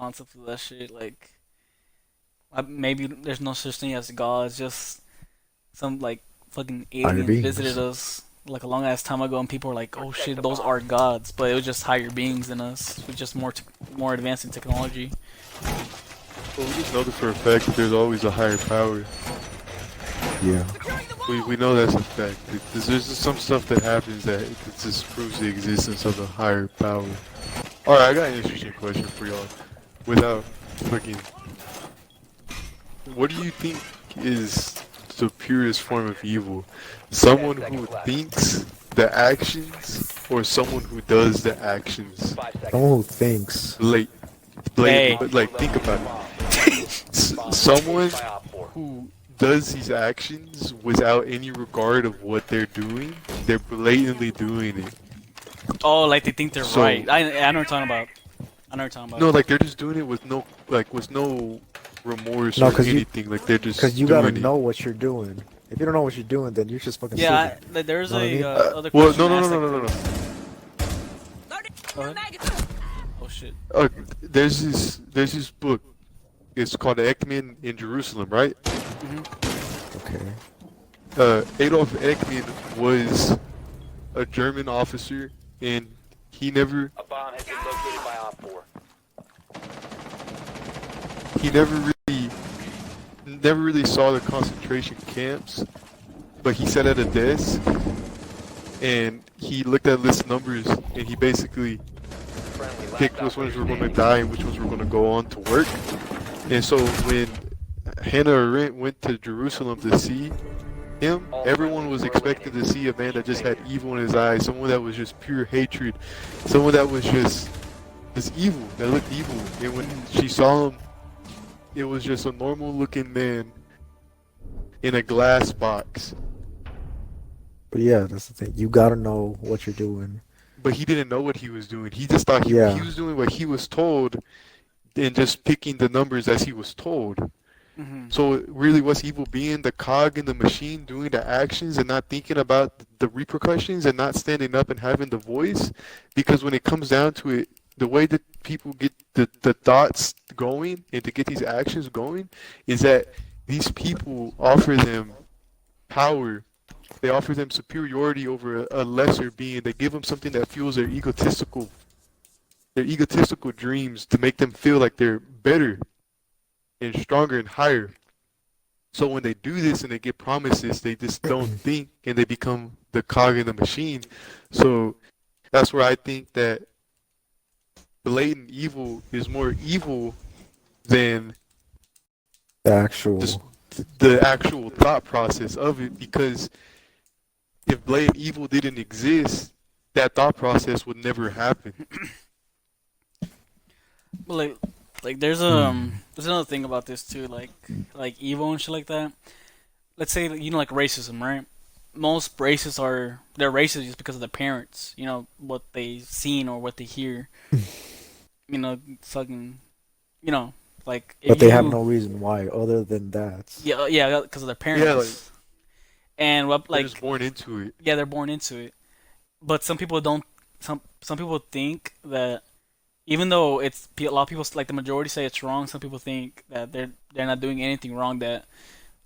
concept of that shit. Like, maybe there's no such thing as God. It's just some like fucking Higher aliens visited beings. us like a long ass time ago, and people were like, "Oh shit, those are gods," but it was just higher beings than us, with just more advanced in technology. Well, we just know this for a fact that there's always a higher power. Yeah. We know that's a fact. There's just some stuff that happens that it just proves the existence of a higher power. Alright, I got an interesting question for y'all. Without fucking... What do you think is the purest form of evil? Someone who thinks the actions, or someone who does the actions? Someone who thinks. Like, Hey, like think about it. Someone who does these actions without any regard of what they're doing, they're blatantly doing it. oh, like they think they're So, right. I know what you're talking about. I know what you're talking no, about. like they're just doing it with no, like, with no remorse No, or cause anything. Like they're just you gotta doing it. know what you're doing. If you don't know what you're doing, then you're just fucking Yeah, stupid. there's You know what I a mean? other Well, question no, no, no, asked no, like no, no, no. Go ahead. Oh shit. There's this book. It's called Ekman in Jerusalem, right? Hmm. Okay. Adolf Ekman was a German officer, and he never A bomb has been located by Op 4. he never really saw the concentration camps, but he sat at a desk and he looked at a list of numbers and he basically Friendly last picked which ones were going to operator die and which ones were going to go on to work. And so when Hannah Arendt went to Jerusalem to see him, everyone was expecting to see a man that just had evil in his eyes, someone that was just pure hatred, someone that was just evil, that looked evil. And when she saw him, it was just a normal looking man in a glass box. But yeah, that's the thing. You gotta know what you're doing. But he didn't know what he was doing. He just thought he Yeah. was doing what he was told and just picking the numbers as he was told. Hmm. So really, what's evil being the cog in the machine doing the actions and not thinking about the repercussions and not standing up and having the voice? Because when it comes down to it, the way that people get the thoughts going and to get these actions going is that these people offer them power. They offer them superiority over a lesser being. They give them something that fuels their egotistical dreams to make them feel like they're better and stronger and higher. So when they do this and they get promises, they just don't think and they become the cog in the machine. So that's where I think that blatant evil is more evil than The actual. just the actual thought process of it. Because if blatant evil didn't exist, that thought process would never happen. But like there's another thing about this too, like evil and shit like that. Let's say that, like racism, right? Most racists they're racist just because of their parents, what they seen or what they hear. Fucking, like But if they have you, no reason why other than that. yeah, because of their Yeah, like parents. And what they're like just born into it. yeah, they're born into it. But some people don't. Some people think that even though a lot of people, like the majority, say it's wrong. Some people think that they're not doing anything wrong. That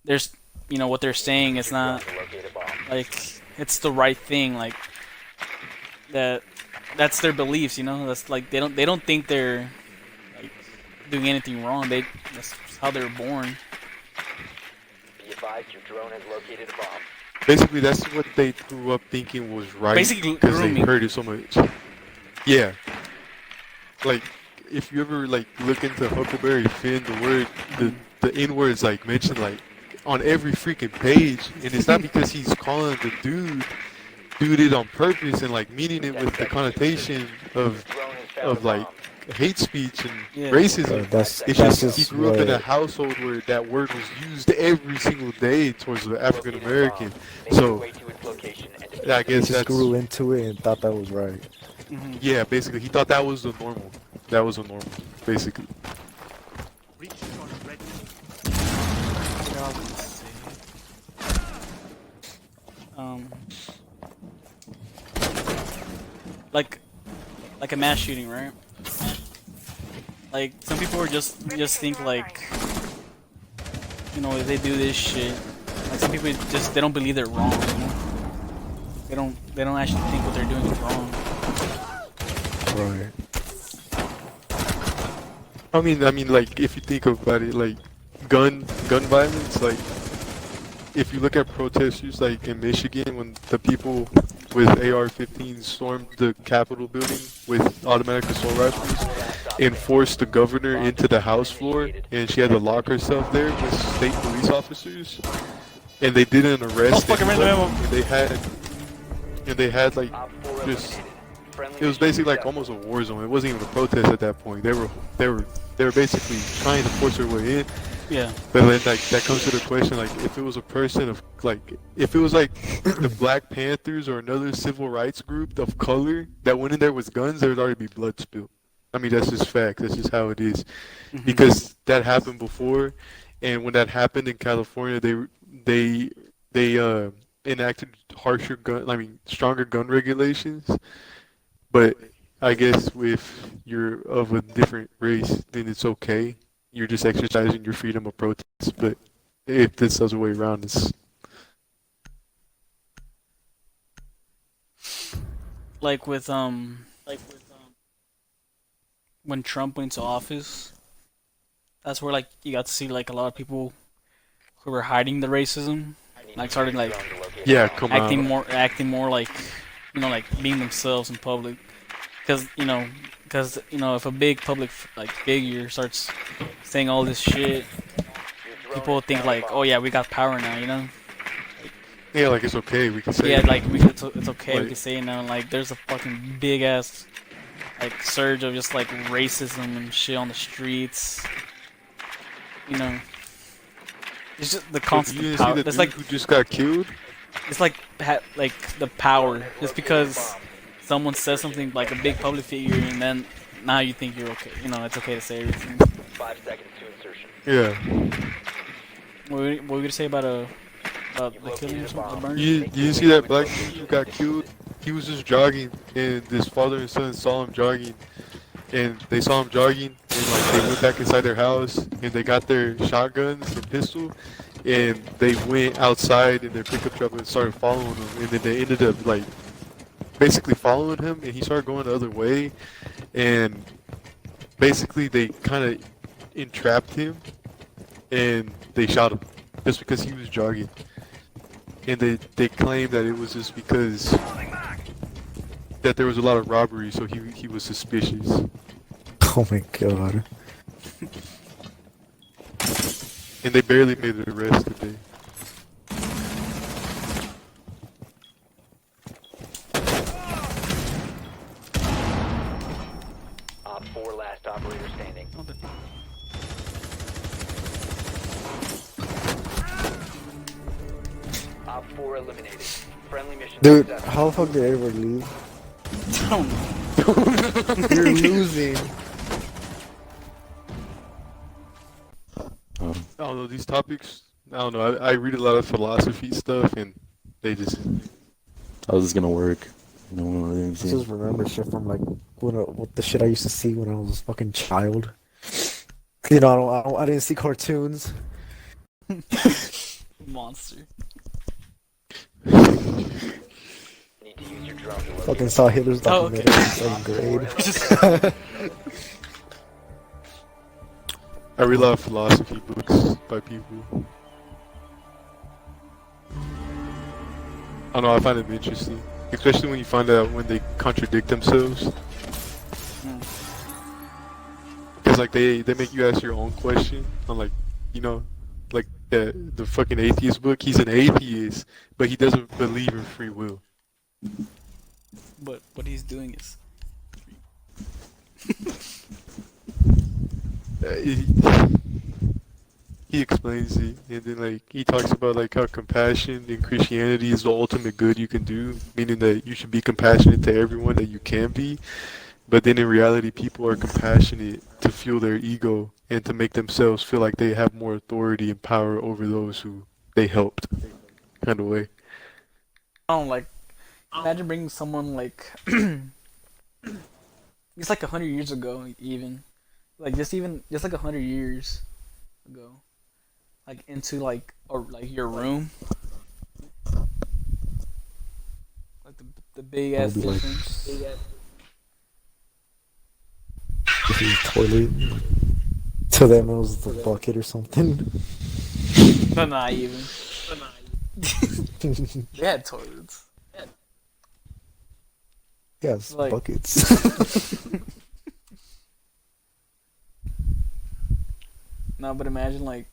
there's what they're saying is your drone not to locate a bomb. like it's the right thing. Like that that's their beliefs. That's like they don't think they're like doing anything wrong. That's how they're born. Be advised your drone has located a bomb. Basically, that's what they grew up thinking was right Basically because they grooming. heard it so much. Yeah, like if you ever like look into Huckleberry Finn, the N word's like mentioned like on every freaking page, and it's not because he's calling the dude it on purpose and like meaning it with the connotation of Drone has found a like bomb. hate speech and Yeah. racism. That's It's that's just he just grew up in a what. household where that word was used every single day towards the African Located a American. bomb. Make your So way to its location and defuse I it. He guess just that's grew into it and thought that was right. Hmm. yeah. Basically, he thought that was the normal. That was the normal. Basically, Um, like like a mass shooting, right? Like some people are just think like, if they do this shit, like some people just they don't believe they're wrong. They don't actually think what they're doing is wrong. Right. I mean, like if you think about it, like gun violence, like if you look at protesters like in Michigan when the people with AR-15s stormed the Capitol building with automatic assault rifles and forced the governor into the House floor, and she had to lock herself there with state police officers, and they didn't Oh arrest fuck! I ran the anybody, ammo. and they had like Op 4 just eliminated. Friendly it was mission basically like successful. almost a war zone. It wasn't even a protest at that point. They were basically trying to force their way in. Yeah. But then, like, that comes to the question, like, if it was a person of, like, if it was, like, the Black Panthers or another civil rights group of color that went in there with guns, there would already be blood spilled. I mean, that's just fact. That's just how it is. Because that happened before, and when that happened in California, they enacted stronger gun regulations. But I guess if you're of a different race, then it's okay. You're just exercising your freedom of protest. But if this other way around, it's Like with when Trump went to office, that's where like you got to see like a lot of people who were hiding the racism, Need like to started use like drone to locate yeah, a bomb. come acting out. more like like being themselves in public, because if a big public like figure starts saying all this shit, Your drone people has think found a like, oh bomb. yeah, we got power now. Yeah, like it's okay. We can say Yeah, it. like it's okay, we Like, can say it now. Like there's a fucking big ass like surge of just like racism and shit on the streets. You know, it's just the but you constant didn't see power. the It's dude like who just got killed? like the power. Has Just located a because bomb. someone says something like a big public figure, and then now you think you're okay. It's okay to say everything. 5 seconds to insertion. Yeah. What were you gonna say about You've the killing or located a something, the bomb. burning? You Make your didn't way see to that its black dude who location. got killed? He was just jogging, and his father and son saw him jogging, and they saw him jogging, and like they went back inside their house, and they got their shotguns and pistol, and they went outside in their pickup truck and started following him, and then they ended up like basically following him, and he started going the other way, and basically they kind of entrapped him, and they shot him just because he was jogging, and they claimed that it was just because that there was a lot of robbery, so he was suspicious. Oh my god. And they barely made an arrest today. Op 4 last operator standing. Oh, the- Op 4 eliminated. Friendly mission Dude, successful. how the fuck did everyone leave? I don't know. You're losing. I don't know, these topics, I don't know, I read a lot of philosophy stuff, and they just, How's this gonna work? No one really I just remember shit from like what the shit I used to see when I was a fucking child. I didn't see cartoons. Monster. Need to use your drone to locate Fucking a saw bomb. Hitler's Oh, okay. documentary in second grade. I read a lot of philosophy books by people. I don't know, I find them interesting. Especially when you find out when they contradict themselves. Because, like, they make you ask your own question. I'm like, like the fucking atheist book, he's an atheist, but he doesn't believe in free will. But what he's doing is He, he explains it, and then like he talks about like how compassion in Christianity is the ultimate good you can do, meaning that you should be compassionate to everyone that you can be, but then in reality people are compassionate to fuel their ego and to make themselves feel like they have more authority and power over those who they helped, kind of way. I don't like. Imagine bringing someone like it's like 100 years ago even, like just like 100 years ago, like into like or like your room, like the big ass Probably like difference. this is toilet. To them it was the bucket or something. No, not even. They had toilets. Yes, Like buckets. no, but imagine like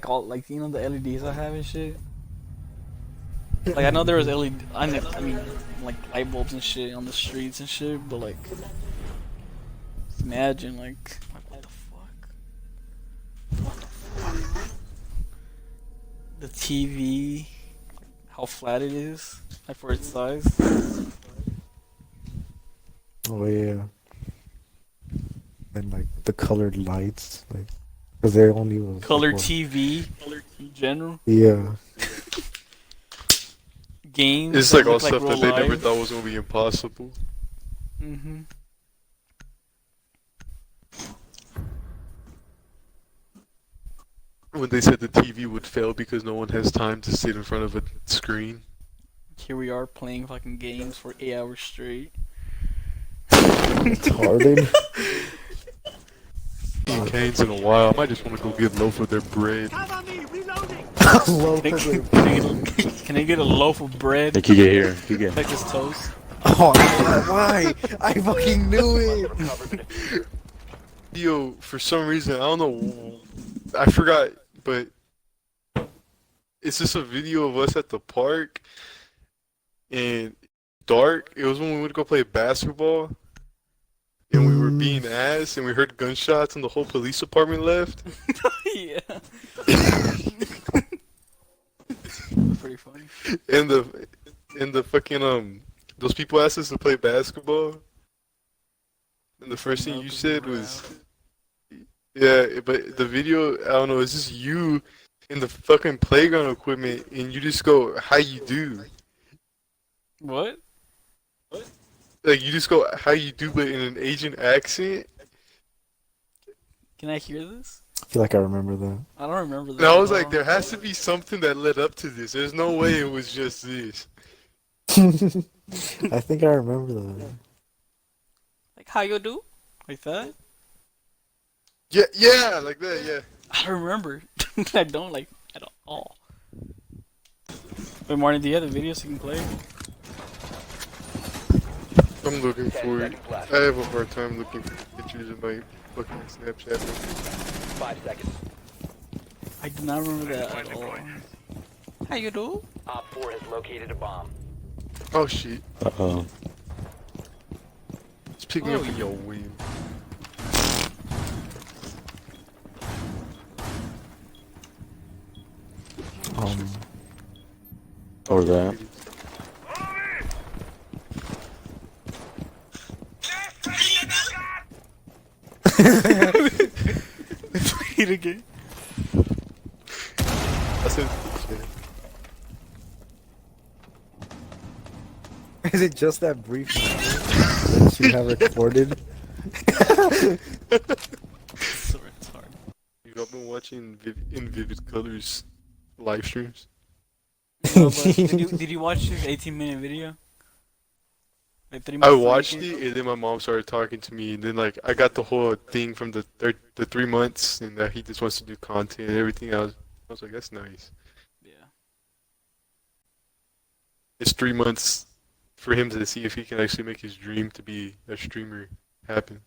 all like the LEDs I have and shit. Like I know there was LED. I mean like light bulbs and shit on the streets and shit, but like just imagine like what the fuck? What the fuck? The TV, how flat it is, like for its size. Oh yeah, and like the colored lights, like because there only was like Color what? TV in general. Yeah, Games It's that like all look like stuff real that they never life. thought was gonna be impossible. Mhm. When they said the TV would fail because no one has time to sit in front of a screen. Here we are playing fucking games for 8 hours straight. retarded. Eating canes in a while. I might just want to go get a loaf of their bread. Loaf Can I, of their can I can I get a loaf of bread? Like you get here. You get. Texas toast. Oh, why? I fucking knew it. Yo, for some reason, I don't know. I forgot, but it's just a video of us at the park and dark. It was when we went to go play basketball and we were being ass and we heard gunshots and the whole police department left. Yeah. Pretty funny. And the fucking those people asked us to play basketball. And the first thing you said was, yeah, but the video, I don't know, it's just you in the fucking playground equipment and you just go, how you do? What? Like you just go, how you do, but in an Asian accent. Can I hear this? I feel like I remember that. I don't remember this. And I at was like, all. there has to be something that led up to this. There's no way it was just this. I think I remember that. Like how you do? Like that? Yeah, like that, yeah. I don't remember. I don't like at all. Wait, Martin, do you have the videos you can play? I'm looking 10 for it. seconds left. I have a hard time looking for pictures in my fucking Snapchat. 5 seconds. I do not remember that at all. How you do? Op 4 has located a bomb. Oh shit. Uh-oh. It's picking up in your wing. Or that. Play it again. I said shit. Is it just that brief moment that you have recorded? So retarded. I've been watching in Vivid Colors live streams. No, but did you watch his 18-minute video? Like 3 I months. watched it and then my mom started talking to me and then like I got the whole thing from the 3 months and that he just wants to do content and everything. I was like, that's nice. Yeah. It's 3 months for him to see if he can actually make his dream to be a streamer happen.